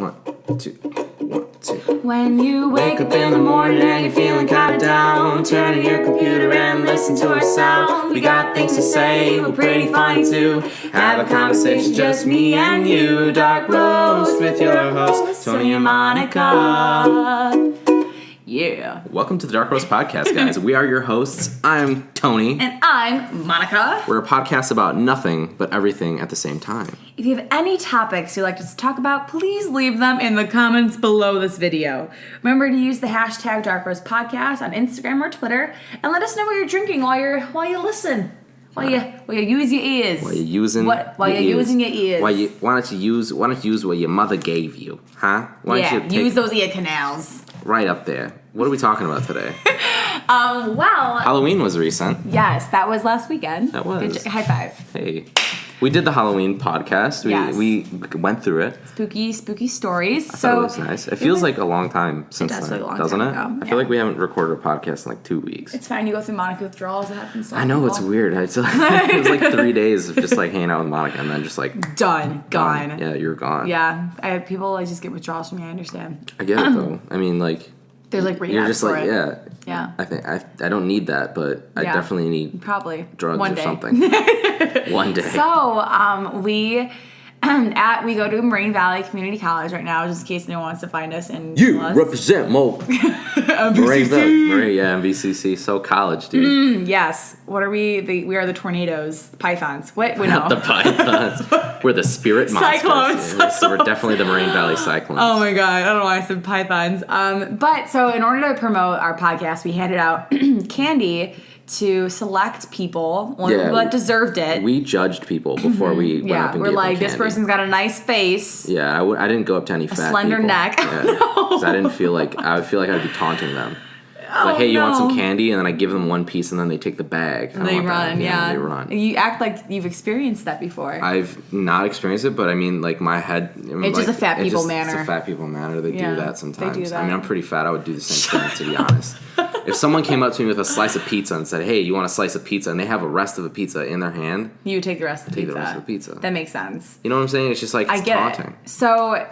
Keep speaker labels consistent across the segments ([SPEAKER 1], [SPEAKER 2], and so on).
[SPEAKER 1] 1, 2, 1, 2.
[SPEAKER 2] When you wake up in the morning and you're feeling kinda down, turn to your computer and listen to our sound. We got things to say, we're pretty funny too. Have a conversation, just me and you. Dark Roast with your hosts, Tony and Monica. Yeah.
[SPEAKER 1] Welcome to the Darkroast Podcast, guys. We are your hosts. I'm Tony.
[SPEAKER 2] And I'm Monica.
[SPEAKER 1] We're a podcast about nothing but everything at the same time.
[SPEAKER 2] If you have any topics you'd like us to talk about, please leave them in the comments below this video. Remember to use the hashtag DarkRoastPodcast on Instagram or Twitter, and let us know what you're drinking while you listen. While you use your ears.
[SPEAKER 1] While you're using
[SPEAKER 2] using your ears.
[SPEAKER 1] Why don't you use what your mother gave you, huh?
[SPEAKER 2] Use those ear canals.
[SPEAKER 1] Right up there. What are we talking about today?
[SPEAKER 2] Well,
[SPEAKER 1] Halloween was recent.
[SPEAKER 2] Yes, that was last weekend.
[SPEAKER 1] That was.
[SPEAKER 2] Good high five.
[SPEAKER 1] Hey. We did the Halloween podcast. We went through it.
[SPEAKER 2] Spooky stories.
[SPEAKER 1] I thought it was nice. It feels like a long time since then, doesn't it?
[SPEAKER 2] Ago.
[SPEAKER 1] I feel like we haven't recorded a podcast in like 2 weeks.
[SPEAKER 2] It's fine. You go through Monica withdrawals. It happens.
[SPEAKER 1] I know, it's weird. It was like 3 days of just like hanging out with Monica and then just like...
[SPEAKER 2] Gone.
[SPEAKER 1] Yeah, you're gone.
[SPEAKER 2] Yeah. I have people like just get withdrawals from me. I understand.
[SPEAKER 1] I get it though. I mean, like...
[SPEAKER 2] There's like rehab
[SPEAKER 1] You're just
[SPEAKER 2] for
[SPEAKER 1] like,
[SPEAKER 2] it.
[SPEAKER 1] Yeah. I think I don't need that, but I definitely need
[SPEAKER 2] probably
[SPEAKER 1] drugs
[SPEAKER 2] one
[SPEAKER 1] or
[SPEAKER 2] day.
[SPEAKER 1] something. One day.
[SPEAKER 2] So, we go to Marine Valley Community College right now, just in case anyone wants to find us. And
[SPEAKER 1] represent Mo.
[SPEAKER 2] MVCC.
[SPEAKER 1] MVCC. So college, dude.
[SPEAKER 2] Yes. What are we? We are the tornadoes, the pythons. What? We
[SPEAKER 1] Not
[SPEAKER 2] know.
[SPEAKER 1] the pythons. We're the spirit monsters.
[SPEAKER 2] Cyclones.
[SPEAKER 1] Yeah, so we're definitely the Marine Valley Cyclones.
[SPEAKER 2] Oh my god, I don't know why I said pythons. But so in order to promote our podcast, we handed out candy to select people, people that deserved it.
[SPEAKER 1] We judged people before we went up and
[SPEAKER 2] we're
[SPEAKER 1] gave
[SPEAKER 2] like,
[SPEAKER 1] them
[SPEAKER 2] this
[SPEAKER 1] candy.
[SPEAKER 2] person's got a nice face.
[SPEAKER 1] Yeah, I didn't go up to any fat
[SPEAKER 2] slender
[SPEAKER 1] people.
[SPEAKER 2] neck.
[SPEAKER 1] Yeah,
[SPEAKER 2] No.
[SPEAKER 1] 'cause I didn't feel like I would feel like I'd be taunting them. Like, hey, you want some candy? And then I give them one piece, and then they take the bag.
[SPEAKER 2] And they run,
[SPEAKER 1] They run.
[SPEAKER 2] You act like you've experienced that before.
[SPEAKER 1] I've not experienced it, but I mean, like, my head...
[SPEAKER 2] It's just a fat people manner.
[SPEAKER 1] It's a fat people manner. They do that sometimes.
[SPEAKER 2] They do that.
[SPEAKER 1] I mean, I'm pretty fat. I would do the same thing, to be honest. If someone came up to me with a slice of pizza and said, hey, you want a slice of pizza? And they have a rest of a pizza in their hand...
[SPEAKER 2] You would take the rest of the pizza.
[SPEAKER 1] Take the rest of the pizza.
[SPEAKER 2] That makes sense.
[SPEAKER 1] You know what I'm saying? It's just like, it's taunting.
[SPEAKER 2] So...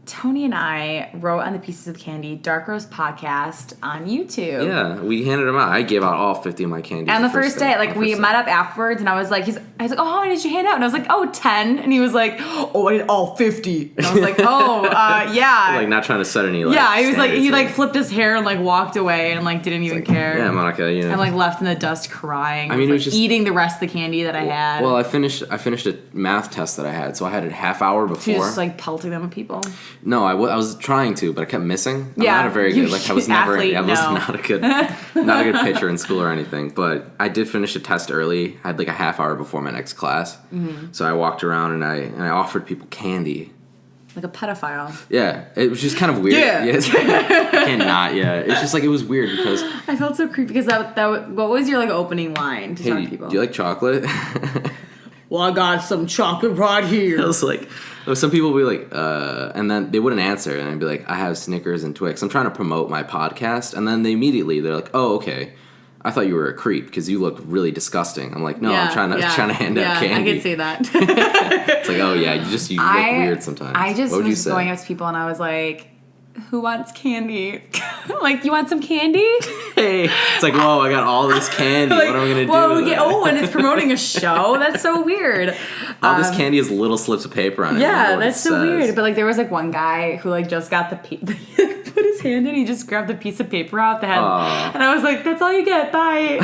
[SPEAKER 2] Tony and I wrote on the pieces of candy DarkRoast Podcast on YouTube.
[SPEAKER 1] Yeah, we handed them out. I gave out all 50 of my candy.
[SPEAKER 2] And the first day, like, we met up afterwards, and I was like, oh, how many did you hand out? And I was like, 10. And he was like, oh, I did all 50. And I was like, yeah.
[SPEAKER 1] Like, not trying to set any, like,
[SPEAKER 2] yeah, he was like, he,
[SPEAKER 1] standards,
[SPEAKER 2] like, flipped his hair and, like, walked away and, like, didn't even care.
[SPEAKER 1] Yeah, Monica, you know.
[SPEAKER 2] And, like, left in the dust crying.
[SPEAKER 1] I mean, it was just...
[SPEAKER 2] eating the rest of the candy that I had.
[SPEAKER 1] Well, I finished a math test that I had, so I had a half hour before.
[SPEAKER 2] She was just, like, pelting them at people?
[SPEAKER 1] No, I was trying to, but I kept missing. I'm
[SPEAKER 2] yeah,
[SPEAKER 1] not a very good, like, I was never,
[SPEAKER 2] athlete,
[SPEAKER 1] I was not a good pitcher in school or anything, but I did finish a test early. I had like a half hour before my next class. Mm-hmm. So I walked around and I offered people candy.
[SPEAKER 2] Like a pedophile.
[SPEAKER 1] Yeah, it was just kind of weird.
[SPEAKER 2] Yeah.
[SPEAKER 1] It's just like, it was weird because...
[SPEAKER 2] I felt so creepy because what was your, like, opening line to talk to people?
[SPEAKER 1] Do you like chocolate?
[SPEAKER 2] Well, I got some chocolate right here.
[SPEAKER 1] I was like... Some people would be like, and then they wouldn't answer, and I'd be like, I have Snickers and Twix. I'm trying to promote my podcast, and then they're like, oh, okay. I thought you were a creep because you look really disgusting. I'm like, no, I'm trying to hand out candy.
[SPEAKER 2] I can see that.
[SPEAKER 1] It's like, oh yeah, you look weird sometimes.
[SPEAKER 2] I just was going up to people and I was like, who wants candy? Like, you want some candy?
[SPEAKER 1] Hey, it's like, whoa, I got all this candy.
[SPEAKER 2] Like,
[SPEAKER 1] what am I gonna do?
[SPEAKER 2] And it's promoting a show? That's so weird.
[SPEAKER 1] All this candy has little slips of paper on it.
[SPEAKER 2] Yeah, that's so weird. But, like, there was, like, one guy who, like, just got he put his hand in, he just grabbed a piece of paper out the head. And I was like, that's all you get, bye.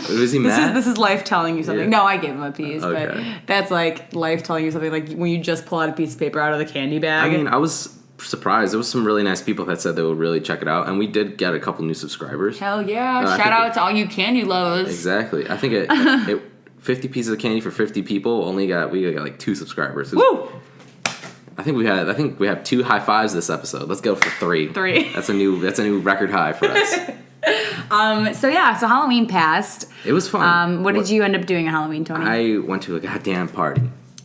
[SPEAKER 1] Was he mad?
[SPEAKER 2] This is life telling you something.
[SPEAKER 1] Yeah.
[SPEAKER 2] No, I gave him a piece, but that's, like, life telling you something, like, when you just pull out a piece of paper out of the candy bag.
[SPEAKER 1] I mean, I was surprised. There was some really nice people that said they would really check it out, and we did get a couple new subscribers.
[SPEAKER 2] Hell yeah. Shout out to all you candy lovers.
[SPEAKER 1] Exactly. I think it 50 pieces of candy for 50 people, we got like 2 subscribers.
[SPEAKER 2] Woo!
[SPEAKER 1] I think we have 2 high fives this episode. Let's go for 3.
[SPEAKER 2] 3.
[SPEAKER 1] That's a new record high for us.
[SPEAKER 2] So Halloween passed.
[SPEAKER 1] It was fun.
[SPEAKER 2] What did you end up doing at Halloween, Tony?
[SPEAKER 1] I went to a goddamn party.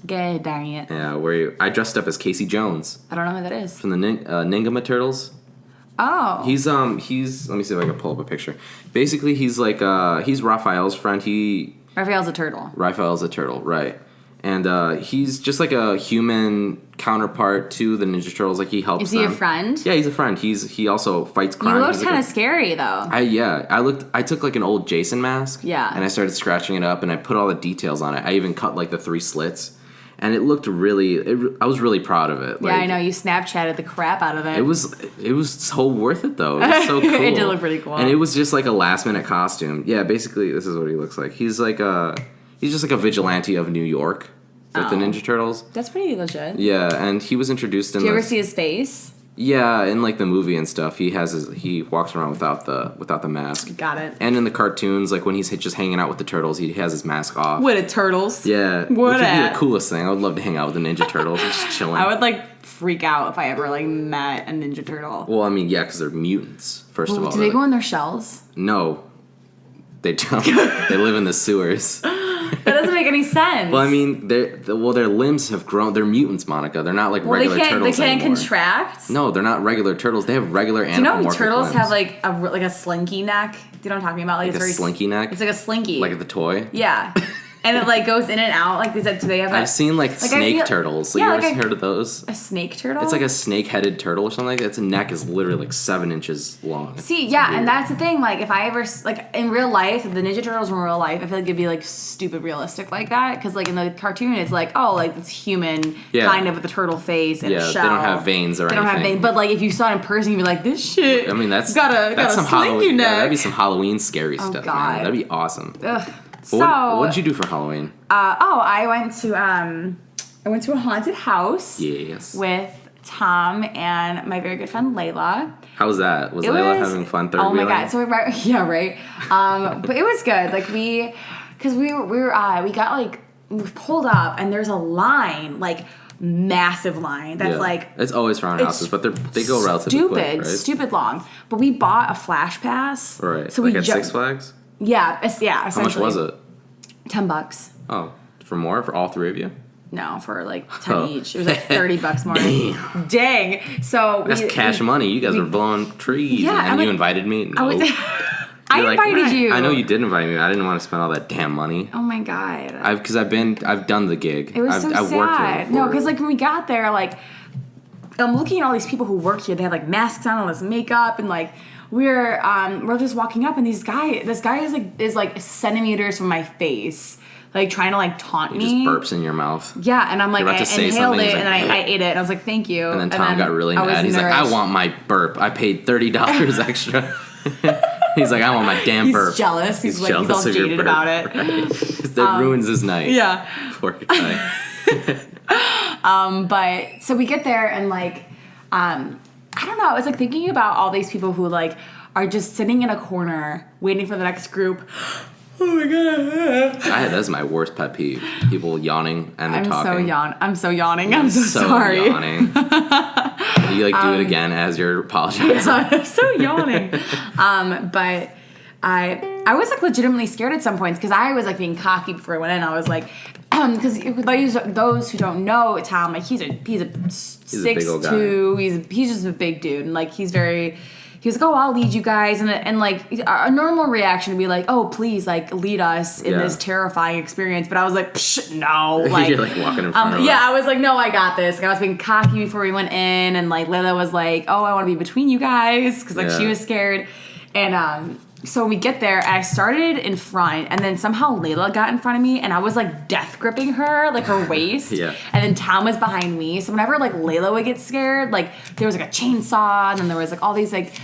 [SPEAKER 2] God dang it.
[SPEAKER 1] Yeah, where I dressed up as Casey Jones.
[SPEAKER 2] I don't know who that is.
[SPEAKER 1] From the Ningama Turtles.
[SPEAKER 2] Oh.
[SPEAKER 1] He's let me see if I can pull up a picture. Basically, he's like he's Raphael's friend.
[SPEAKER 2] Raphael's a turtle.
[SPEAKER 1] Raphael's a turtle, right? And he's just like a human counterpart to the Ninja Turtles. Like, he helps them.
[SPEAKER 2] Is he a friend?
[SPEAKER 1] Yeah, he's a friend. He also fights crime.
[SPEAKER 2] He looks kind of scary, though.
[SPEAKER 1] I took like an old Jason mask.
[SPEAKER 2] Yeah.
[SPEAKER 1] And I started scratching it up, and I put all the details on it. I even cut like the 3 slits. And it looked I was really proud of it.
[SPEAKER 2] Like, yeah, I know. You Snapchatted the crap out of it.
[SPEAKER 1] It was so worth it, though. It was so cool.
[SPEAKER 2] It did look pretty cool.
[SPEAKER 1] And it was just like a last-minute costume. Yeah, basically, this is what he looks like. He's just like a vigilante of New York with the Ninja Turtles.
[SPEAKER 2] That's pretty legit.
[SPEAKER 1] Yeah, and he was introduced in
[SPEAKER 2] Did you ever see his face?
[SPEAKER 1] Yeah, in like the movie and stuff, he walks around without the mask.
[SPEAKER 2] Got it.
[SPEAKER 1] And in the cartoons, like when he's just hanging out with the turtles, he has his mask off.
[SPEAKER 2] With the turtles?
[SPEAKER 1] Yeah. Which would be the coolest thing. I would love to hang out with the Ninja Turtles, just chilling.
[SPEAKER 2] I would like freak out if I ever like met a Ninja Turtle.
[SPEAKER 1] Well, I mean, yeah, because they're mutants. First of all,
[SPEAKER 2] do they go in their shells?
[SPEAKER 1] No, they don't. They live in the sewers.
[SPEAKER 2] That doesn't make any sense.
[SPEAKER 1] Well, I mean, their limbs have grown. They're mutants, Monica. They're not like regular turtles
[SPEAKER 2] They can't
[SPEAKER 1] anymore.
[SPEAKER 2] contract?
[SPEAKER 1] No, they're not regular turtles. They have regular anthropomorphic
[SPEAKER 2] Do you know turtles
[SPEAKER 1] limbs.
[SPEAKER 2] have like a slinky neck? Do you know what I'm talking about?
[SPEAKER 1] Like a slinky neck?
[SPEAKER 2] It's like a slinky.
[SPEAKER 1] Like the toy?
[SPEAKER 2] Yeah. And it like goes in and out. Like, do they have?
[SPEAKER 1] I've seen like snake turtles. You ever heard of those?
[SPEAKER 2] A snake turtle?
[SPEAKER 1] It's like a snake-headed turtle or something like that. Its neck is literally like 7 inches long.
[SPEAKER 2] See, yeah, and that's the thing. Like, if I ever like in real life, if the Ninja Turtles were in real life, I feel like it'd be like stupid realistic like that. Because like in the cartoon, it's like it's human, kind of with a turtle face and a shell.
[SPEAKER 1] They don't have veins or anything.
[SPEAKER 2] They don't have veins, but like if you saw it in person, you'd be like, this shit.
[SPEAKER 1] I mean, that's
[SPEAKER 2] got a
[SPEAKER 1] some
[SPEAKER 2] slinky
[SPEAKER 1] Halloween.
[SPEAKER 2] neck.
[SPEAKER 1] Yeah, that'd be some Halloween scary stuff.
[SPEAKER 2] God.
[SPEAKER 1] Man. That'd be awesome.
[SPEAKER 2] Ugh.
[SPEAKER 1] What did you do for Halloween?
[SPEAKER 2] I went to a haunted house.
[SPEAKER 1] Yes.
[SPEAKER 2] With Tom and my very good friend Layla.
[SPEAKER 1] How was that? Was Layla having fun third wheeling?
[SPEAKER 2] Oh my god! So yeah, right. But it was good. Like we got like we pulled up and there's a line like. Massive line that's like
[SPEAKER 1] it's always for haunted houses, but they go relatively quick, right?
[SPEAKER 2] Stupid long. But we bought a flash pass,
[SPEAKER 1] right?
[SPEAKER 2] So
[SPEAKER 1] like at Six Flags.
[SPEAKER 2] Yeah.
[SPEAKER 1] How much was it?
[SPEAKER 2] $10.
[SPEAKER 1] Oh, for all 3 of you?
[SPEAKER 2] No, for like 10 each. It was like $30 more. Dang. So
[SPEAKER 1] that's cash money. You guys were blowing trees, and you invited me. No.
[SPEAKER 2] I invited you.
[SPEAKER 1] I know you did invite me. I didn't want to spend all that damn money.
[SPEAKER 2] Oh my god.
[SPEAKER 1] Because I've done the gig.
[SPEAKER 2] It was so sad.
[SPEAKER 1] I've worked here before.
[SPEAKER 2] No, because like when we got there, like I'm looking at all these people who work here. They have like masks on, all this makeup, and like we're just walking up, and this guy is like centimeters from my face. Like trying to like taunt me.
[SPEAKER 1] He just burps in your mouth.
[SPEAKER 2] Yeah, and I'm like, I inhaled it, and then I ate it, and I was like, thank you.
[SPEAKER 1] And then Tom got really mad. He's like, I want my burp. I paid $30 extra. He's like, I want my damn burp.
[SPEAKER 2] He's jealous. He's all jaded about it.
[SPEAKER 1] Right? That ruins his night.
[SPEAKER 2] Yeah.
[SPEAKER 1] Poor guy.
[SPEAKER 2] But so we get there and like, I don't know. I was like thinking about all these people who like are just sitting in a corner waiting for the next group. Oh my god!
[SPEAKER 1] That's my worst pet peeve. People yawning and they're talking.
[SPEAKER 2] I'm so yawning. I'm so sorry.
[SPEAKER 1] Yawning. You like do it again as you're apologizing.
[SPEAKER 2] Yeah, I'm so yawning. But I was like legitimately scared at some points because I was like being cocky before I went in. I was like, because those who don't know Tom, like he's a 6'2". He's just a big dude, and like he's like, oh, I'll lead you guys, and like a normal reaction would be like, oh, please, like lead us in this terrifying experience. But I was like, psh, no, like
[SPEAKER 1] you're like walking in front of
[SPEAKER 2] yeah, I was like, no, I got this. Like, I was being cocky before we went in, and like Layla was like, oh, I want to be between you guys because like she was scared, and so we get there, and I started in front, and then somehow Layla got in front of me, and I was like death gripping her, like her waist.
[SPEAKER 1] Yeah.
[SPEAKER 2] And then Tom was behind me. So whenever like Layla would get scared, like there was like a chainsaw, and then there was like all these like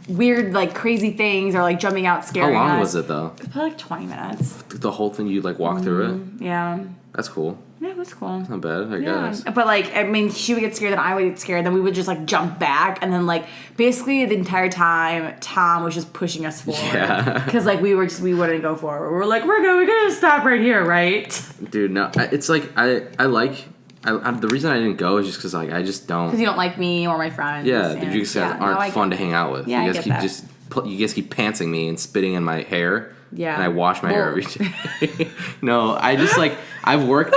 [SPEAKER 2] weird like crazy things or like jumping out scaring us.
[SPEAKER 1] How long was it though?
[SPEAKER 2] It was probably like 20 minutes.
[SPEAKER 1] The whole thing, you like walk through it?
[SPEAKER 2] Yeah.
[SPEAKER 1] That's cool.
[SPEAKER 2] Yeah, it was cool.
[SPEAKER 1] Not bad, I guess.
[SPEAKER 2] But like, I mean, she would get scared, then I would get scared, then we would just like jump back, and then like basically the entire time Tom was just pushing us forward. Yeah. Because like we wouldn't go forward. We were like, we're gonna stop right here, right?
[SPEAKER 1] Dude, no, it's like the reason I didn't go is just because like I just don't.
[SPEAKER 2] Because you don't like me or my friends.
[SPEAKER 1] Yeah, you just aren't fun to hang out with.
[SPEAKER 2] Yeah,
[SPEAKER 1] you guys you guys keep pantsing me and spitting in my hair.
[SPEAKER 2] Yeah.
[SPEAKER 1] And I wash my hair every day. No, I just like I've worked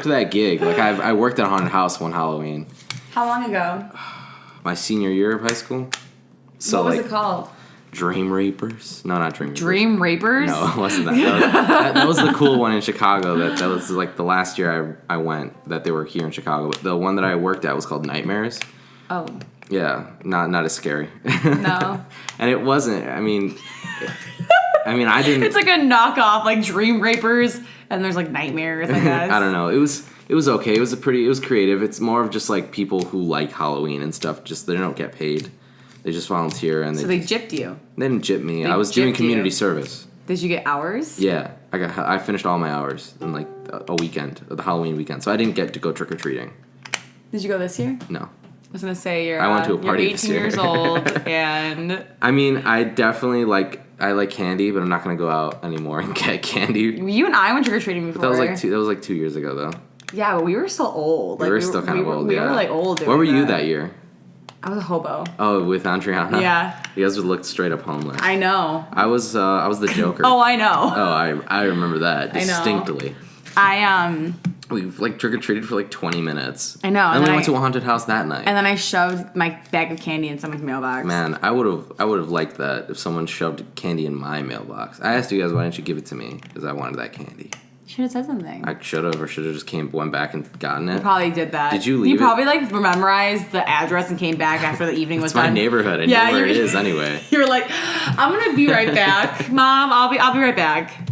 [SPEAKER 1] that gig. Like I worked at a haunted house one Halloween.
[SPEAKER 2] How long ago?
[SPEAKER 1] My senior year of high school. So
[SPEAKER 2] what was it called?
[SPEAKER 1] Dream Rapers? No, not Dream Rapers.
[SPEAKER 2] Dream Rapers?
[SPEAKER 1] No, it wasn't that. That was the cool one in Chicago. That was like the last year I went that they were here in Chicago. But the one that I worked at was called Nightmares.
[SPEAKER 2] Oh.
[SPEAKER 1] Yeah, not as scary.
[SPEAKER 2] No.
[SPEAKER 1] And it wasn't. I mean, I didn't.
[SPEAKER 2] It's like a knockoff, like Dream Rapers, and there's like Nightmares, I guess.
[SPEAKER 1] I don't know. It was okay. It was creative. It's more of just like people who like Halloween and stuff. Just they don't get paid. They just volunteer and
[SPEAKER 2] they gypped you.
[SPEAKER 1] They didn't gyp me. I was doing community service.
[SPEAKER 2] Did you get hours?
[SPEAKER 1] Yeah, I finished all my hours in like a weekend, the Halloween weekend. So I didn't get to go trick or treating.
[SPEAKER 2] Did you go this year?
[SPEAKER 1] No.
[SPEAKER 2] I was gonna say
[SPEAKER 1] I went to a party
[SPEAKER 2] you're 18 years old, and
[SPEAKER 1] I mean, I definitely like candy, but I'm not gonna go out anymore and get candy.
[SPEAKER 2] You and I went trick or treating before.
[SPEAKER 1] That was like 2 years ago though.
[SPEAKER 2] Yeah, but we were still old.
[SPEAKER 1] We were still kind of old.
[SPEAKER 2] We were like old.
[SPEAKER 1] Where were you that year?
[SPEAKER 2] I was a hobo.
[SPEAKER 1] Oh, with Andriana?
[SPEAKER 2] Yeah.
[SPEAKER 1] You guys would look straight up homeless.
[SPEAKER 2] I know.
[SPEAKER 1] I was the Joker.
[SPEAKER 2] Oh, I know.
[SPEAKER 1] Oh, I remember that distinctly. We like trick or treated for like 20 minutes.
[SPEAKER 2] I know.
[SPEAKER 1] And then we went to a haunted house that night.
[SPEAKER 2] And then I shoved my bag of candy in someone's mailbox.
[SPEAKER 1] Man, I would have liked that if someone shoved candy in my mailbox. I asked you guys, why didn't you give it to me? Because I wanted that candy.
[SPEAKER 2] You should have said something.
[SPEAKER 1] I should have, or should have just went back and gotten it.
[SPEAKER 2] You probably did that.
[SPEAKER 1] Did you leave
[SPEAKER 2] You probably like memorized the address and came back after the evening was done.
[SPEAKER 1] It's my neighborhood. I know where it is anyway.
[SPEAKER 2] You were like, I'm gonna be right back, Mom. I'll be right back.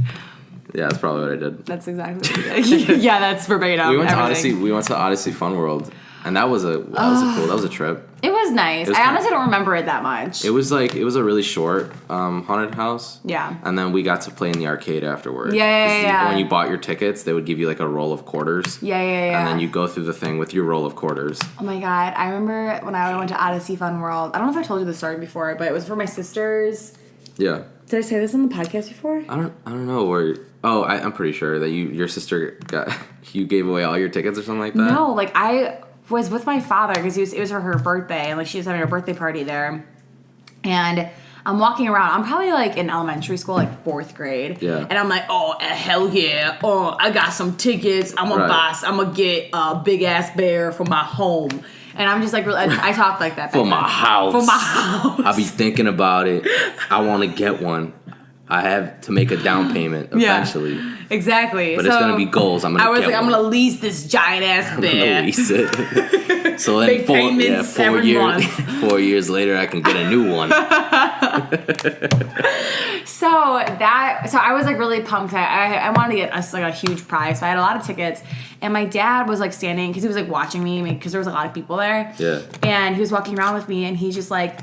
[SPEAKER 1] Yeah, that's probably what I did.
[SPEAKER 2] That's exactly what you did. Yeah, that's verbatim.
[SPEAKER 1] We went to Odyssey Fun World, and that was a trip.
[SPEAKER 2] It was nice. I honestly don't remember it that much.
[SPEAKER 1] It was a really short haunted house.
[SPEAKER 2] Yeah.
[SPEAKER 1] And then we got to play in the arcade afterwards.
[SPEAKER 2] Yeah.
[SPEAKER 1] When you bought your tickets, they would give you like a roll of quarters.
[SPEAKER 2] Yeah.
[SPEAKER 1] And then you go through the thing with your roll of quarters.
[SPEAKER 2] Oh my god! I remember when I went to Odyssey Fun World. I don't know if I told you the story before, but it was for my sisters.
[SPEAKER 1] Yeah.
[SPEAKER 2] Did I say this on the podcast before?
[SPEAKER 1] I don't know where. Oh, I'm pretty sure that your sister you gave away all your tickets or something like that.
[SPEAKER 2] No, like I was with my father because it was for her birthday, and like she was having her birthday party there, and I'm walking around. I'm probably like in elementary school, like 4th grade.
[SPEAKER 1] Yeah.
[SPEAKER 2] And I'm like, oh hell yeah! Oh, I got some tickets. I'm a boss. I'm gonna get a big ass bear for my home. And I'm just like, I talk like that.
[SPEAKER 1] For my house.
[SPEAKER 2] For my house.
[SPEAKER 1] I'll be thinking about it. I want to get one. I have to make a down payment eventually.
[SPEAKER 2] Yeah, exactly.
[SPEAKER 1] But it's going to be goals. I'm going to get one.
[SPEAKER 2] I'm going to lease this giant ass bear.
[SPEAKER 1] I'm going to lease it. So then 4 years later, I can get a new one.
[SPEAKER 2] So I was like really pumped. I wanted to get us like a huge prize. So I had a lot of tickets. And my dad was like standing, because he was like watching me, because there was a lot of people there.
[SPEAKER 1] Yeah.
[SPEAKER 2] And he was walking around with me, and he just like,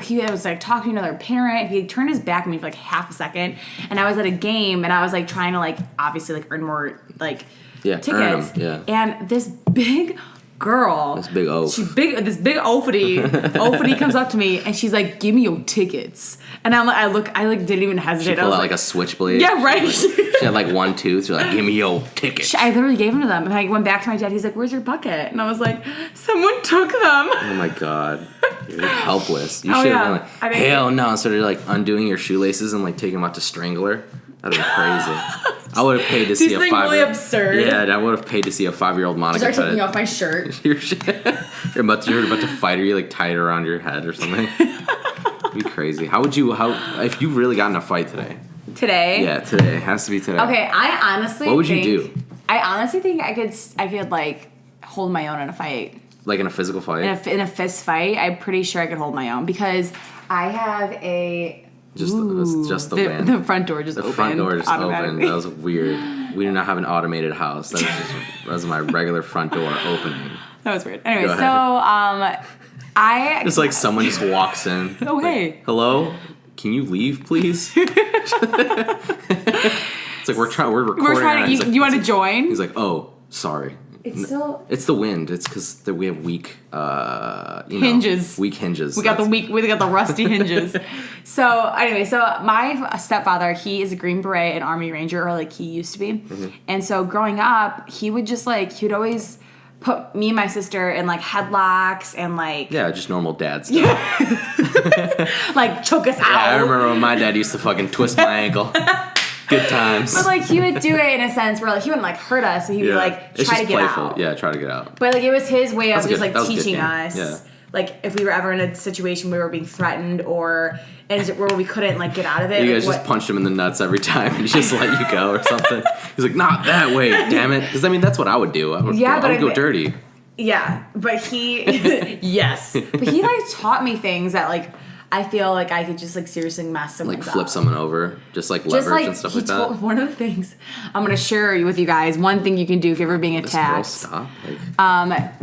[SPEAKER 2] he was like talking to another parent. He turned his back on me for like half a second, and I was at a game, and I was like trying to like obviously like earn more like tickets.
[SPEAKER 1] Earn 'em, yeah.
[SPEAKER 2] And this big girl,
[SPEAKER 1] this big oaf,
[SPEAKER 2] this big oafity comes up to me, and she's like, "Give me your tickets." And I'm like, I didn't even hesitate.
[SPEAKER 1] She pulled out like a switchblade.
[SPEAKER 2] Yeah, right.
[SPEAKER 1] She had like 1 tooth. She's like, "Give me your tickets."
[SPEAKER 2] I literally gave them to them, and I went back to my dad. He's like, "Where's your bucket?" And I was like, "Someone took them." Oh
[SPEAKER 1] my god, you're helpless. You should have been like, "Hell no!" Instead of like undoing your shoelaces and like taking them out to strangle her. That'd be crazy. I would have paid to see a 5-year-old.
[SPEAKER 2] Really absurd.
[SPEAKER 1] Yeah, I would have paid to see a 5-year-old Monica.
[SPEAKER 2] Start taking off my shirt.
[SPEAKER 1] you're about to fight her. You like tie it around your head or something. It'd be crazy. If you really got in a fight today?
[SPEAKER 2] Today?
[SPEAKER 1] Yeah, today. It has to be today.
[SPEAKER 2] Okay, I honestly.
[SPEAKER 1] What would you do?
[SPEAKER 2] I honestly think I could like hold my own in a fight.
[SPEAKER 1] Like in a physical fight?
[SPEAKER 2] In a fist fight, I'm pretty sure I could hold my own, because I have a.
[SPEAKER 1] Just the wind.
[SPEAKER 2] The front door just opened.
[SPEAKER 1] The front door just opened. That was weird. We do not have an automated house. That was my regular front door opening.
[SPEAKER 2] That was weird. Anyway, so
[SPEAKER 1] it's like someone just walks in.
[SPEAKER 2] Oh hey.
[SPEAKER 1] Like, hello? Can you leave, please? It's like we're recording.
[SPEAKER 2] You want to join?
[SPEAKER 1] He's like, oh, sorry. It's the wind. It's because we have weak
[SPEAKER 2] hinges.
[SPEAKER 1] Weak hinges.
[SPEAKER 2] We got the rusty hinges. So anyway, my stepfather, he is a Green Beret and Army Ranger, or like he used to be. Mm-hmm. And so growing up, he would always put me and my sister in like headlocks and like
[SPEAKER 1] just normal dad stuff.
[SPEAKER 2] Like choke us out.
[SPEAKER 1] Yeah, I remember when my dad used to fucking twist my ankle. Good times.
[SPEAKER 2] But like he would do it in a sense where like he wouldn't like hurt us, but he would like try to get out.
[SPEAKER 1] Yeah, try to get out.
[SPEAKER 2] But like it was his way of just like teaching us like, if we were ever in a situation where we were being threatened or where we couldn't, like, get out of it.
[SPEAKER 1] You guys just punched him in the nuts every time and he just let you go or something. He's like, not that way, damn it. Because, I mean, that's what I would do. I would go dirty.
[SPEAKER 2] Yeah, but yes. But he, like, taught me things that, like, I feel like I could just, like, seriously mess someone up.
[SPEAKER 1] Like, flip someone over. Just, like, leverage and stuff like that.
[SPEAKER 2] One of the things, I'm going to share with you guys, one thing you can do if you're ever being attacked.
[SPEAKER 1] Stop.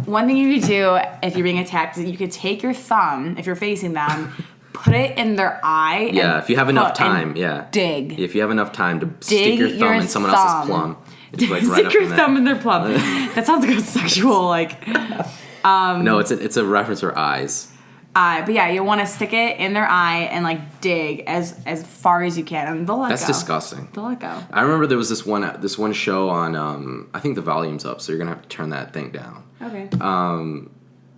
[SPEAKER 2] One thing you could do if you're being attacked is you could take your thumb, if you're facing them, put it in their eye.
[SPEAKER 1] Yeah, if you have enough time,
[SPEAKER 2] dig.
[SPEAKER 1] If you have enough time to stick your thumb in someone else's plum. It's like right
[SPEAKER 2] stick your thumb in their plum. That sounds like a sexual, like...
[SPEAKER 1] no, it's a reference for eyes.
[SPEAKER 2] But yeah, you want to stick it in their eye and, like, dig as far as you can, and they'll let go.
[SPEAKER 1] That's disgusting.
[SPEAKER 2] They'll let go.
[SPEAKER 1] I remember there was this one show on, I think the volume's up, so you're going to have to turn that thing down.
[SPEAKER 2] Okay.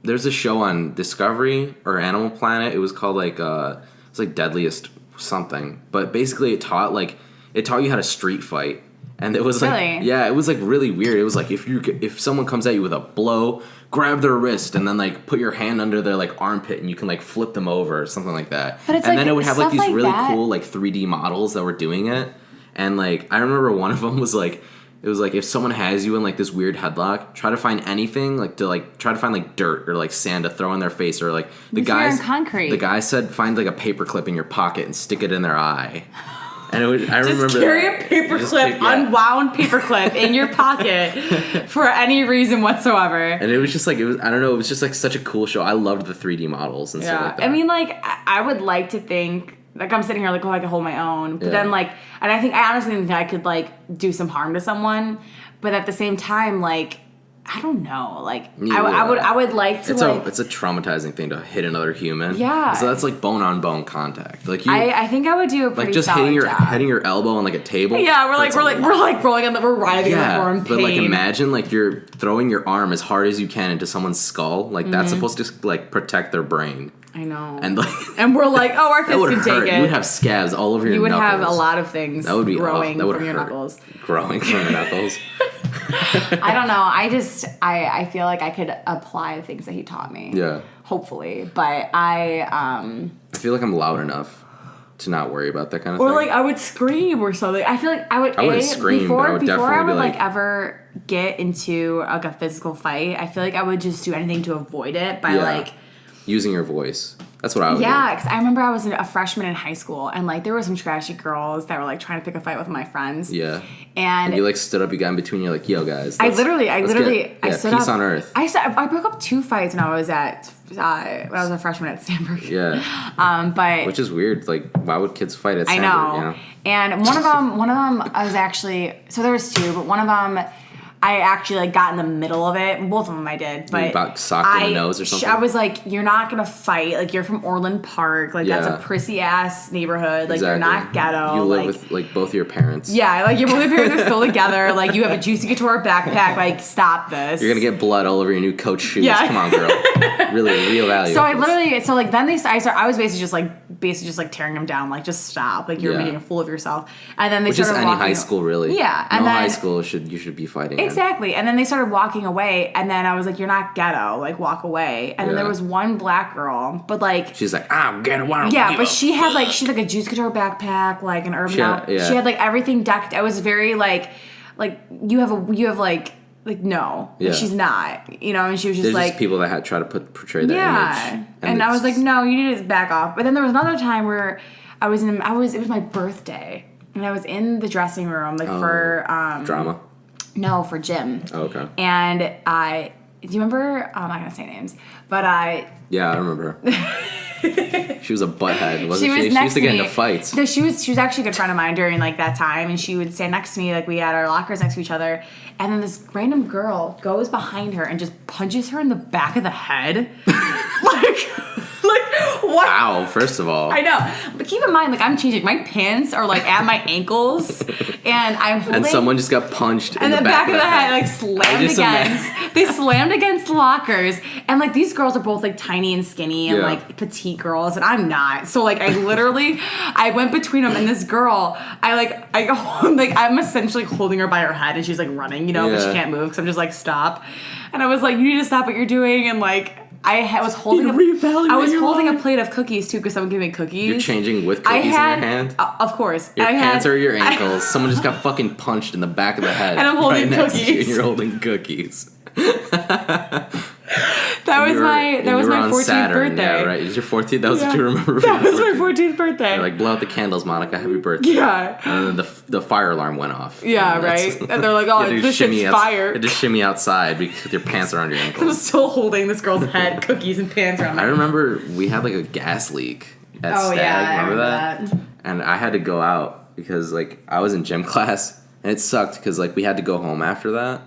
[SPEAKER 1] There's a show on Discovery or Animal Planet. It was called, like, it's like Deadliest something. But basically it taught you how to street fight. And it was like,
[SPEAKER 2] really?
[SPEAKER 1] Yeah, it was like really weird. It was like if someone comes at you with a blow, grab their wrist and then like put your hand under their like armpit and you can like flip them over or something like that.
[SPEAKER 2] But it's
[SPEAKER 1] and
[SPEAKER 2] like,
[SPEAKER 1] then it would have like these
[SPEAKER 2] like
[SPEAKER 1] really
[SPEAKER 2] that.
[SPEAKER 1] cool like 3D models that were doing it. And like I remember one of them was like, it was like if someone has you in like this weird headlock, try to find anything like to like try to find like dirt or like sand to throw in their face or like the guy said find like a paperclip in your pocket and stick it in their eye. And I remember
[SPEAKER 2] just carry a paperclip, unwound paperclip in your pocket for any reason whatsoever.
[SPEAKER 1] And it was just like, it was just like such a cool show. I loved the 3D models and stuff like that.
[SPEAKER 2] I mean, like, I would like to think, like, I'm sitting here like, oh, I can hold my own. But then, like, and I honestly think I could, like, do some harm to someone. But at the same time, like, I don't know. Like, I would like to,
[SPEAKER 1] it's a traumatizing thing to hit another human.
[SPEAKER 2] Yeah.
[SPEAKER 1] So that's like bone-on-bone contact. Like
[SPEAKER 2] I think I would do a pretty
[SPEAKER 1] like just hitting your elbow on like a table.
[SPEAKER 2] Yeah, we're rolling on we're writhing on the floor in pain.
[SPEAKER 1] But like imagine like you're throwing your arm as hard as you can into someone's skull. Like that's supposed to like protect their brain.
[SPEAKER 2] I know.
[SPEAKER 1] And like
[SPEAKER 2] and we're like, oh, our fist can take it.
[SPEAKER 1] You would have scabs all over your knuckles.
[SPEAKER 2] You would have a lot of things growing from your knuckles.
[SPEAKER 1] Growing from your knuckles.
[SPEAKER 2] I don't know. I feel like I could apply the things that he taught me.
[SPEAKER 1] Yeah.
[SPEAKER 2] Hopefully. But I
[SPEAKER 1] feel like I'm loud enough to not worry about that kind of thing.
[SPEAKER 2] Or like I would scream or something. I feel like I would
[SPEAKER 1] scream,
[SPEAKER 2] before
[SPEAKER 1] but I would definitely
[SPEAKER 2] I would
[SPEAKER 1] be like
[SPEAKER 2] ever get into like a physical fight, I feel like I would just do anything to avoid it by like
[SPEAKER 1] using your voice. That's what I would do.
[SPEAKER 2] Yeah, because I remember I was a freshman in high school, and, like, there were some trashy girls that were, like, trying to pick a fight with my friends.
[SPEAKER 1] Yeah.
[SPEAKER 2] And
[SPEAKER 1] you, like, stood up, you got in between, you're like, yo, guys.
[SPEAKER 2] I literally stood
[SPEAKER 1] peace
[SPEAKER 2] up.
[SPEAKER 1] on earth.
[SPEAKER 2] I broke up 2 fights when I was a freshman at Stanford.
[SPEAKER 1] Yeah.
[SPEAKER 2] But
[SPEAKER 1] which is weird. Like, why would kids fight at Stanford?
[SPEAKER 2] I know.
[SPEAKER 1] You know?
[SPEAKER 2] And one of them I was actually, so there was 2, but one of them I actually, like, got in the middle of it. Both of them I did. But
[SPEAKER 1] you got socked in the nose or something?
[SPEAKER 2] I was like, you're not going to fight. Like, you're from Orland Park. Like, that's a prissy-ass neighborhood. Like, you're not ghetto.
[SPEAKER 1] You live with, like, both your parents.
[SPEAKER 2] Yeah, like, your both your parents are still together. Like, you have a Juicy Couture backpack. Like, stop this.
[SPEAKER 1] You're going to get blood all over your new Coach shoes. Yeah. Come on, girl. Really, reevaluate.
[SPEAKER 2] Then I was basically just tearing them down. Like, just stop. Like, you're making a fool of yourself. And then they started walking.
[SPEAKER 1] Which is any high school, really.
[SPEAKER 2] Yeah.
[SPEAKER 1] And high school you should be fighting.
[SPEAKER 2] Exactly. And then they started walking away, and then I was like, you're not ghetto, like, walk away. And then there was one black girl, but, like,
[SPEAKER 1] she's like, I'm ghetto.
[SPEAKER 2] Yeah, but she's like a Juice Couture backpack, like an Urban Outfitters. She had, like, everything decked. I was very, like you have like no, like, she's not, you know. And she was just
[SPEAKER 1] there's
[SPEAKER 2] like,
[SPEAKER 1] just people that try to portray that image.
[SPEAKER 2] And I was like, no, you need to back off. But then there was another time where it was my birthday, and I was in the dressing room, like, for
[SPEAKER 1] drama.
[SPEAKER 2] No, for gym.
[SPEAKER 1] Oh, okay.
[SPEAKER 2] And do you remember? I'm not gonna say names, but
[SPEAKER 1] yeah, I remember her. She was a butthead, wasn't she?
[SPEAKER 2] She
[SPEAKER 1] used to get into fights.
[SPEAKER 2] No, she was actually a good friend of mine during, like, that time, and she would stand next to me, like, we had our lockers next to each other, and then this random girl goes behind her and just punches her in the back of the head. Like, what?
[SPEAKER 1] Wow, first of all.
[SPEAKER 2] I know. But keep in mind, like, I'm changing. My pants are, like, at my ankles, and I'm holding...
[SPEAKER 1] And someone just got punched in the back of the head.
[SPEAKER 2] Like, slammed against... They slammed against lockers, and, like, these girls are both, like, tiny and skinny and, like, petite girls, and I'm not. So, like, I went between them, and this girl, I'm essentially holding her by her head, and she's, like, running, you know, but she can't move, because I'm just like, stop. And I was like, you need to stop what you're doing, and, like... I was holding
[SPEAKER 1] reevaluate
[SPEAKER 2] a plate of cookies too because someone gave me cookies.
[SPEAKER 1] You're changing with cookies in your hand?
[SPEAKER 2] Of course.
[SPEAKER 1] Your pants are your ankles. Someone just got fucking punched in the back of the head.
[SPEAKER 2] And I'm holding
[SPEAKER 1] next to you,
[SPEAKER 2] cookies.
[SPEAKER 1] and you're holding cookies.
[SPEAKER 2] That was my 14th
[SPEAKER 1] Saturn,
[SPEAKER 2] birthday.
[SPEAKER 1] Yeah, right. It was your 14th? That was what you remember.
[SPEAKER 2] That was my 14th birthday.
[SPEAKER 1] You're like, blow out the candles, Monica. Happy birthday.
[SPEAKER 2] Yeah.
[SPEAKER 1] And then the fire alarm went off.
[SPEAKER 2] Yeah, right. And they're like, oh, this shit's fire.
[SPEAKER 1] You had to shimmy outside because your pants are around your ankles.
[SPEAKER 2] I was still holding this girl's head, cookies and pants around my
[SPEAKER 1] I remember we had like a gas leak at Stag.
[SPEAKER 2] Yeah,
[SPEAKER 1] remember that? And I had to go out because like I was in gym class and it sucked because like we had to go home after that.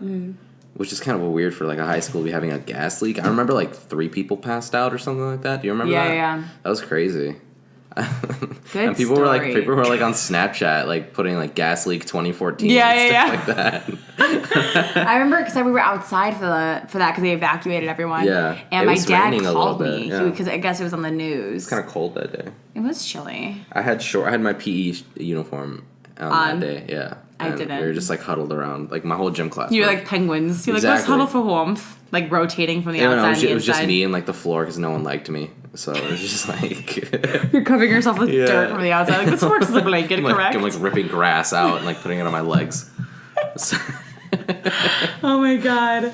[SPEAKER 1] Which is kind of weird for like a high school to be having a gas leak. I remember like 3 people passed out or something like that. Do you remember that?
[SPEAKER 2] Yeah.
[SPEAKER 1] That was crazy.
[SPEAKER 2] Good
[SPEAKER 1] and people
[SPEAKER 2] story.
[SPEAKER 1] were like on Snapchat like putting like gas leak 2014 and stuff like that.
[SPEAKER 2] I remember because we were outside for that because they evacuated everyone.
[SPEAKER 1] Yeah.
[SPEAKER 2] And my dad
[SPEAKER 1] raining
[SPEAKER 2] called
[SPEAKER 1] a little bit,
[SPEAKER 2] me because I guess it was on the news.
[SPEAKER 1] It's kind of cold that day.
[SPEAKER 2] It was chilly.
[SPEAKER 1] I had my PE uniform on that day. Yeah.
[SPEAKER 2] I
[SPEAKER 1] and
[SPEAKER 2] didn't.
[SPEAKER 1] We were just like huddled around, like my whole gym class.
[SPEAKER 2] You were like penguins. You're like, let's huddle for warmth. Like rotating from the outside to the inside.
[SPEAKER 1] It was just me and like the floor because no one liked me. So it was just like...
[SPEAKER 2] You're covering yourself with dirt from the outside. Like, this works as a blanket, correct?
[SPEAKER 1] I'm like ripping grass out and like putting it on my legs.
[SPEAKER 2] Oh my god.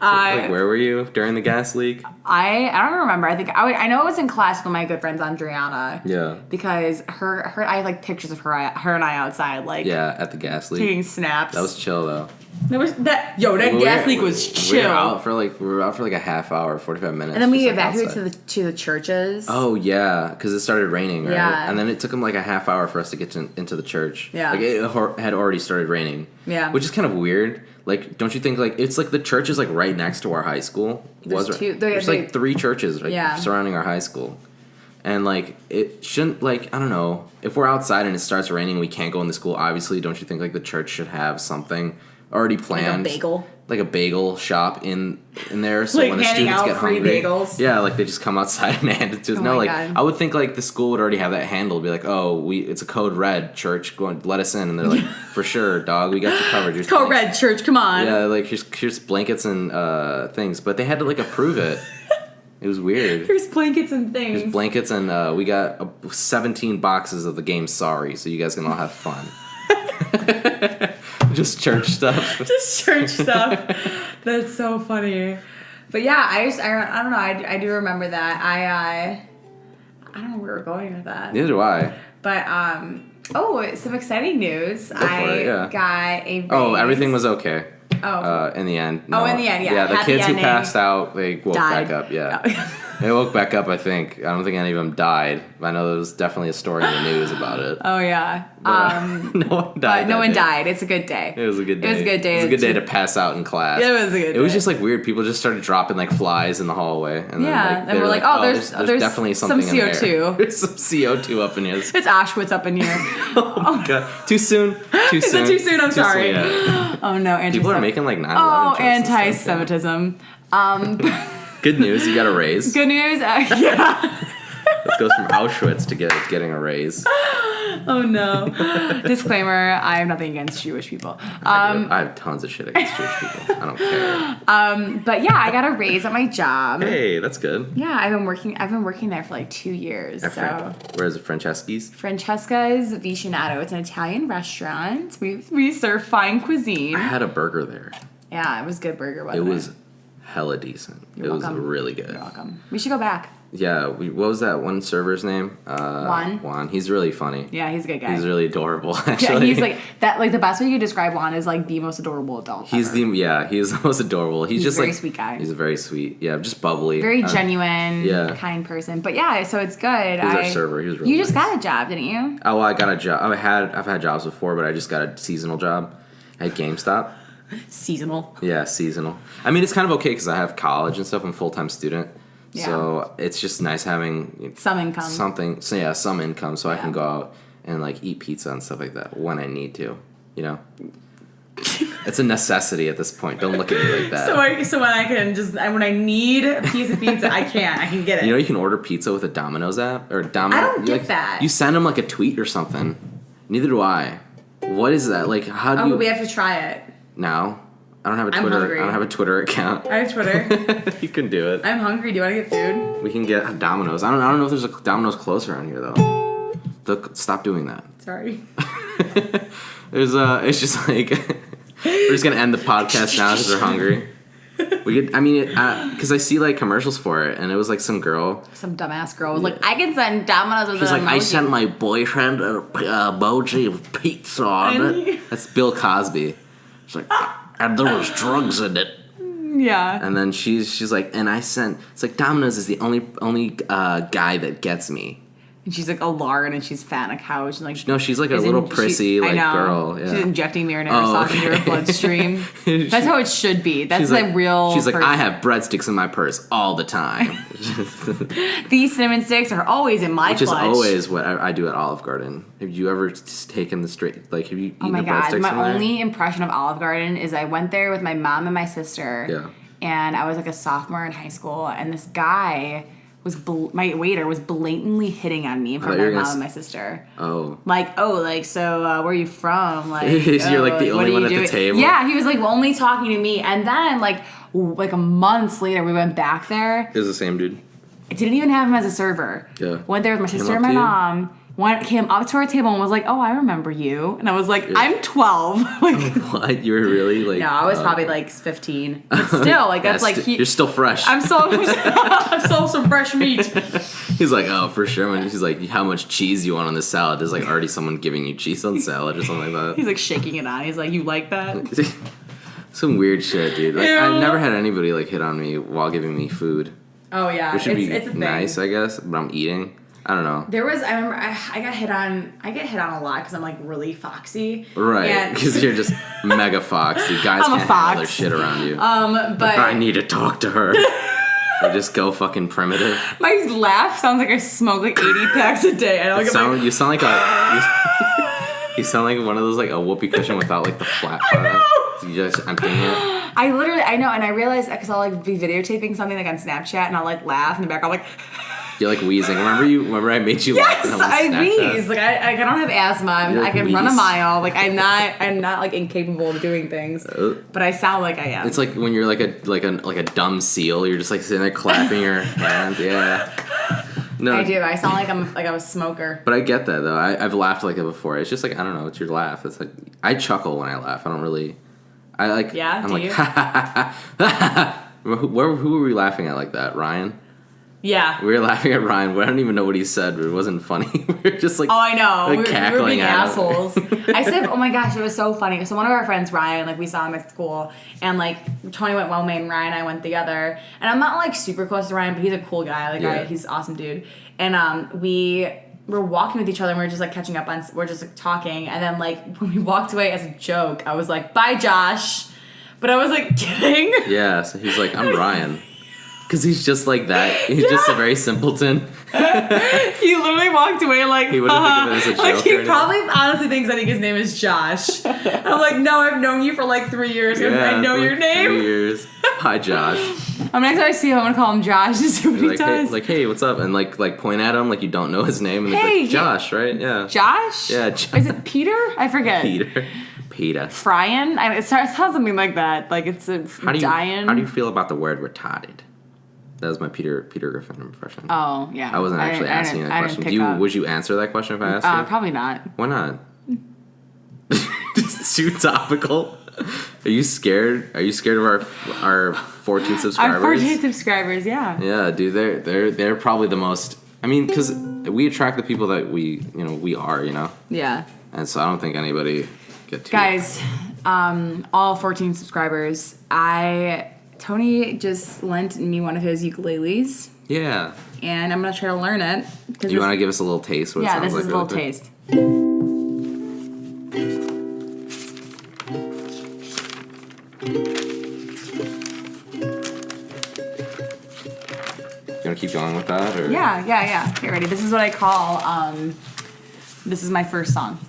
[SPEAKER 1] Like where were you during the gas leak?
[SPEAKER 2] I don't remember. I think I know I was in class with my good friend Andriana.
[SPEAKER 1] Yeah. Because
[SPEAKER 2] her I have like pictures of her and I outside like
[SPEAKER 1] at the gas leak.
[SPEAKER 2] Taking snaps.
[SPEAKER 1] That was chill though.
[SPEAKER 2] That gas leak was chill.
[SPEAKER 1] We were out for like a half hour, 45 minutes.
[SPEAKER 2] And then we evacuated to the churches.
[SPEAKER 1] Oh yeah, because it started raining, right?
[SPEAKER 2] Yeah.
[SPEAKER 1] And then it took them like a half hour for us to get into the church.
[SPEAKER 2] Yeah.
[SPEAKER 1] Like it had already started raining.
[SPEAKER 2] Yeah.
[SPEAKER 1] Which is kind of weird. Like, don't you think like it's like the church is like right next to our high school? There's like 3 churches surrounding our high school. And, like, it shouldn't, like, I don't know. If we're outside and it starts raining and we can't go into school, obviously, don't you think, like, the church should have something already planned?
[SPEAKER 2] Like a bagel?
[SPEAKER 1] Like a bagel shop in there. So
[SPEAKER 2] like
[SPEAKER 1] when the students get
[SPEAKER 2] free
[SPEAKER 1] hungry.
[SPEAKER 2] Bagels.
[SPEAKER 1] Yeah, like, they just come outside and hand it to us.
[SPEAKER 2] God.
[SPEAKER 1] I would think, like, the school would already have that handled. Be like, oh, it's a code red, church, go and let us in. And they're like, for sure, dog, we got you covered.
[SPEAKER 2] It's code red, church, come on.
[SPEAKER 1] Yeah, like, here's blankets and things. But they had to, like, approve it. It was weird.
[SPEAKER 2] Here's blankets and things.
[SPEAKER 1] There's blankets and we got 17 boxes of the game Sorry, so you guys can all have fun. Just church stuff.
[SPEAKER 2] Just church stuff. That's so funny. But yeah, I don't know. I do remember that. I don't know where we're going with that.
[SPEAKER 1] Neither do I.
[SPEAKER 2] But some exciting news.
[SPEAKER 1] Got
[SPEAKER 2] a raise.
[SPEAKER 1] Oh, everything was okay.
[SPEAKER 2] Oh.
[SPEAKER 1] In the end.
[SPEAKER 2] No. Oh, in the end, yeah.
[SPEAKER 1] Yeah, the
[SPEAKER 2] Happy
[SPEAKER 1] kids
[SPEAKER 2] ending.
[SPEAKER 1] who passed out, they woke back up, yeah.
[SPEAKER 2] Oh.
[SPEAKER 1] They woke back up, I think. I don't think any of them died. I know there was definitely a story in the news about it.
[SPEAKER 2] Oh, yeah.
[SPEAKER 1] But, no one died.
[SPEAKER 2] But no one died. It's a good day.
[SPEAKER 1] It was a good day.
[SPEAKER 2] It was a good day.
[SPEAKER 1] It was a good day to pass out in class.
[SPEAKER 2] It was a good day.
[SPEAKER 1] It was just like weird. People just started dropping like flies in the hallway. And
[SPEAKER 2] then we're like, oh, there's
[SPEAKER 1] definitely something
[SPEAKER 2] some CO2.
[SPEAKER 1] in there. There's some CO2 up in here.
[SPEAKER 2] It's Auschwitz up in here.
[SPEAKER 1] Oh my god. Too soon. Too soon.
[SPEAKER 2] Is it too soon? I'm sorry.
[SPEAKER 1] Soon, yeah.
[SPEAKER 2] Oh no,
[SPEAKER 1] people are making like 9/11
[SPEAKER 2] Oh,
[SPEAKER 1] jokes
[SPEAKER 2] anti-Semitism.
[SPEAKER 1] Good news, you got a raise.
[SPEAKER 2] Good news, yeah.
[SPEAKER 1] This goes from Auschwitz to getting a raise.
[SPEAKER 2] Oh no. Disclaimer, I have nothing against Jewish people.
[SPEAKER 1] I have tons of shit against Jewish people. I don't care.
[SPEAKER 2] But yeah, I got a raise at my job.
[SPEAKER 1] Hey, that's good.
[SPEAKER 2] Yeah, I've been working there for like 2 years.
[SPEAKER 1] Where is it? Francesca's?
[SPEAKER 2] Francesca's Vicinato. It's an Italian restaurant. We serve fine cuisine.
[SPEAKER 1] I had a burger there.
[SPEAKER 2] Yeah, it was good burger, by the way.
[SPEAKER 1] It was hella decent. It was really good.
[SPEAKER 2] You're welcome. We should go back.
[SPEAKER 1] Yeah, what was that one server's name? Juan. He's really funny.
[SPEAKER 2] Yeah, he's a good guy.
[SPEAKER 1] He's really adorable, actually.
[SPEAKER 2] Yeah, he's like that. Like the best way you could describe Juan is like the most adorable adult.
[SPEAKER 1] He's
[SPEAKER 2] ever.
[SPEAKER 1] He's the most adorable. He's just
[SPEAKER 2] a very
[SPEAKER 1] like
[SPEAKER 2] sweet guy.
[SPEAKER 1] He's a very sweet, just bubbly,
[SPEAKER 2] very genuine, kind person. But yeah, so it's good.
[SPEAKER 1] He's our server. He was really
[SPEAKER 2] You just
[SPEAKER 1] nice.
[SPEAKER 2] got a job, didn't you?
[SPEAKER 1] Oh, well, I got a job. I've had jobs before, but I just got a seasonal job at GameStop.
[SPEAKER 2] Seasonal.
[SPEAKER 1] Yeah, seasonal. I mean, it's kind of okay because I have college and stuff. I'm a full-time student.
[SPEAKER 2] Yeah.
[SPEAKER 1] So it's just nice having
[SPEAKER 2] some income.
[SPEAKER 1] Some income so I can go out and like eat pizza and stuff like that when I need to, you know? It's a necessity at this point. Don't look at me like that.
[SPEAKER 2] So when I need a piece of pizza, I can get it.
[SPEAKER 1] You know you can order pizza with a Domino's app or
[SPEAKER 2] I don't get that.
[SPEAKER 1] You send them like a tweet or something. Neither do I. What is that? Like how do you?
[SPEAKER 2] We have to try it
[SPEAKER 1] Now? I don't have a Twitter. I don't have a Twitter account.
[SPEAKER 2] I have Twitter.
[SPEAKER 1] You can do it.
[SPEAKER 2] I'm hungry. Do you want to get food?
[SPEAKER 1] We can get Domino's. I don't know if there's a Domino's close around here though. Stop doing that.
[SPEAKER 2] Sorry.
[SPEAKER 1] It's just like we're just gonna end the podcast now because we're hungry. Because I see like commercials for it, and it was like some
[SPEAKER 2] dumbass girl was like, I can send Domino's with
[SPEAKER 1] She's like,
[SPEAKER 2] emoji.
[SPEAKER 1] I sent my boyfriend an emoji of pizza on it. That's Bill Cosby. She's like, and there was drugs in it.
[SPEAKER 2] Yeah.
[SPEAKER 1] And then she's like, and I sent. It's like Domino's is the only guy that gets me.
[SPEAKER 2] And she's like a lard, and she's fat on a couch, and like
[SPEAKER 1] no, she's like a little prissy girl. Yeah.
[SPEAKER 2] She's injecting marinara sauce into her bloodstream. That's how it should be. That's like real.
[SPEAKER 1] She's like,
[SPEAKER 2] person.
[SPEAKER 1] I have breadsticks in my purse all the time.
[SPEAKER 2] These cinnamon sticks are always in my clutch.
[SPEAKER 1] Which is always what I do at Olive Garden. Have you ever taken the straight? Like, have you eaten the breadsticks? Oh my
[SPEAKER 2] god! My only impression of Olive Garden is I went there with my mom and my sister.
[SPEAKER 1] Yeah.
[SPEAKER 2] And I was like a sophomore in high school, and this guy my waiter was blatantly hitting on me in front of my mom and my sister.
[SPEAKER 1] Oh.
[SPEAKER 2] So where are you from? Like,
[SPEAKER 1] you're like the only one at the table?
[SPEAKER 2] Yeah, he was like only talking to me. And then like a month later, we went back there.
[SPEAKER 1] It was the same dude.
[SPEAKER 2] I didn't even have him as a server.
[SPEAKER 1] Yeah.
[SPEAKER 2] Went there with my sister and my mom. Came up to our table and was like, oh, I remember you. And I was like, I'm 12. Like,
[SPEAKER 1] what? You were really like...
[SPEAKER 2] No, I was probably like 15. But still, like, that's like...
[SPEAKER 1] You're still fresh.
[SPEAKER 2] I'm still some fresh meat.
[SPEAKER 1] He's like, oh, for sure. When he's like, how much cheese you want on this salad? There's like already someone giving you cheese on salad or something like that.
[SPEAKER 2] He's like shaking it on. He's like, you like that?
[SPEAKER 1] Some weird shit, dude. Like,
[SPEAKER 2] Ew.
[SPEAKER 1] I've never had anybody like hit on me while giving me food.
[SPEAKER 2] Oh, yeah.
[SPEAKER 1] Which should be
[SPEAKER 2] it's a thing.
[SPEAKER 1] nice, I guess, but I'm eating. I don't know.
[SPEAKER 2] I remember I get hit on. I get hit on a lot because I'm like really foxy.
[SPEAKER 1] Right, because you're just mega foxy. Guys
[SPEAKER 2] I'm a
[SPEAKER 1] can't
[SPEAKER 2] fox.
[SPEAKER 1] handle their shit around you.
[SPEAKER 2] But
[SPEAKER 1] I need to talk to her. Or just go fucking primitive.
[SPEAKER 2] My laugh sounds like I smoke like 80 packs a day.
[SPEAKER 1] You sound like you sound like one of those like a whoopee cushion without like the flat part. You just emptying it.
[SPEAKER 2] I know, and I realized because I'll like be videotaping something like on Snapchat and I'll like laugh in the back. I'll like.
[SPEAKER 1] You're like wheezing. Remember I made you laugh?
[SPEAKER 2] Yes, I wheeze. Like I don't have asthma. I can run a mile. Like I'm not like incapable of doing things. But I sound like I am.
[SPEAKER 1] It's like when you're like a dumb seal. You're just like sitting there clapping your hands. Yeah. No,
[SPEAKER 2] I do. I sound like I'm a smoker.
[SPEAKER 1] But I get that though. I've laughed like it before. It's just like I don't know. It's your laugh. It's like I chuckle when I laugh. I don't really. I like.
[SPEAKER 2] Yeah.
[SPEAKER 1] I'm like. Who were we laughing at like that? Ryan.
[SPEAKER 2] Yeah.
[SPEAKER 1] We were laughing at Ryan. I don't even know what he said, but it wasn't funny. We were just like,
[SPEAKER 2] oh, I know.
[SPEAKER 1] Like
[SPEAKER 2] we were being assholes.
[SPEAKER 1] Him.
[SPEAKER 2] I said, oh my gosh, it was so funny. So one of our friends, Ryan, like we saw him at school, and like Tony went one way and Ryan and I went the other. And I'm not like super close to Ryan, but he's a cool guy. Like he's an awesome dude. And we were walking with each other and we were just like catching up on, we're just like talking. And then like when we walked away as a joke, I was like, bye, Josh. But I was like kidding.
[SPEAKER 1] Yeah, so he's like, I'm Ryan. Because he's just like that. He's just a very simpleton.
[SPEAKER 2] He literally walked away like,
[SPEAKER 1] he wouldn't think of it as a joke.
[SPEAKER 2] Like, he probably honestly thinks I think his name is Josh. I'm like, no, I've known you for like 3 years.
[SPEAKER 1] Yeah,
[SPEAKER 2] I know your name.
[SPEAKER 1] 3 years. Hi, Josh.
[SPEAKER 2] Next time I see him, I'm going to call him Josh to see what he does.
[SPEAKER 1] Hey, what's up? And like point at him like you don't know his name. And hey, like, Josh, right? Yeah.
[SPEAKER 2] Josh?
[SPEAKER 1] Yeah.
[SPEAKER 2] Is it Peter? I forget.
[SPEAKER 1] Peter.
[SPEAKER 2] Fryan? It sounds something like that. Like it's a Diane.
[SPEAKER 1] How do you feel about the word retarded? That was my Peter Griffin impression.
[SPEAKER 2] Oh, yeah.
[SPEAKER 1] I wasn't actually asking that question. Would you answer that question if I asked you?
[SPEAKER 2] Probably not.
[SPEAKER 1] Why not? Just too topical. Are you scared? Are you scared of our 14 subscribers?
[SPEAKER 2] Our 14 subscribers, yeah.
[SPEAKER 1] Yeah, dude, they're probably the most. I mean, because we attract the people that we are,
[SPEAKER 2] Yeah.
[SPEAKER 1] And so I don't think anybody get to.
[SPEAKER 2] Guys, all 14 subscribers, Tony just lent me one of his ukuleles.
[SPEAKER 1] Yeah.
[SPEAKER 2] And I'm going to try to learn it.
[SPEAKER 1] Do you want to give us a little taste? What it sounds
[SPEAKER 2] this
[SPEAKER 1] like
[SPEAKER 2] is a little taste.
[SPEAKER 1] You want to keep going with that? Or?
[SPEAKER 2] Yeah. Get ready. This is what I call, this is my first song.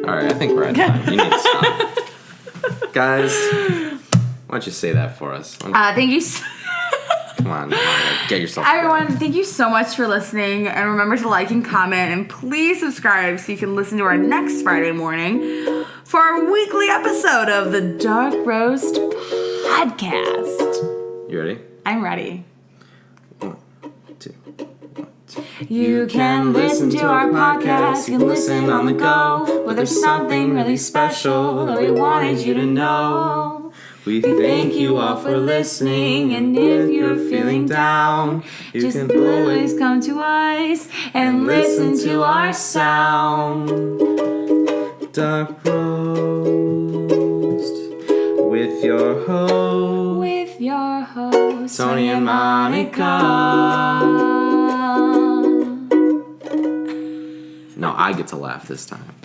[SPEAKER 1] All right, I think we're at time. You need to stop. Guys, why don't you say that for us?
[SPEAKER 2] Thank you.
[SPEAKER 1] Come on, get yourself
[SPEAKER 2] Everyone,
[SPEAKER 1] together.
[SPEAKER 2] thank you so much for listening. And remember to like and comment. And please subscribe so you can listen to our next Friday morning for our weekly episode of the Dark Roast Podcast.
[SPEAKER 1] You ready?
[SPEAKER 2] I'm ready.
[SPEAKER 1] 1, 2.
[SPEAKER 2] You can listen to our podcast, you can listen on the go, but there's something really special that we wanted you to know. We thank you all for listening, and if you're feeling down, you can always come to us and listen to our sound.
[SPEAKER 1] Dark Roast with your host,
[SPEAKER 2] Tony and Monica.
[SPEAKER 1] No, I get to laugh this time.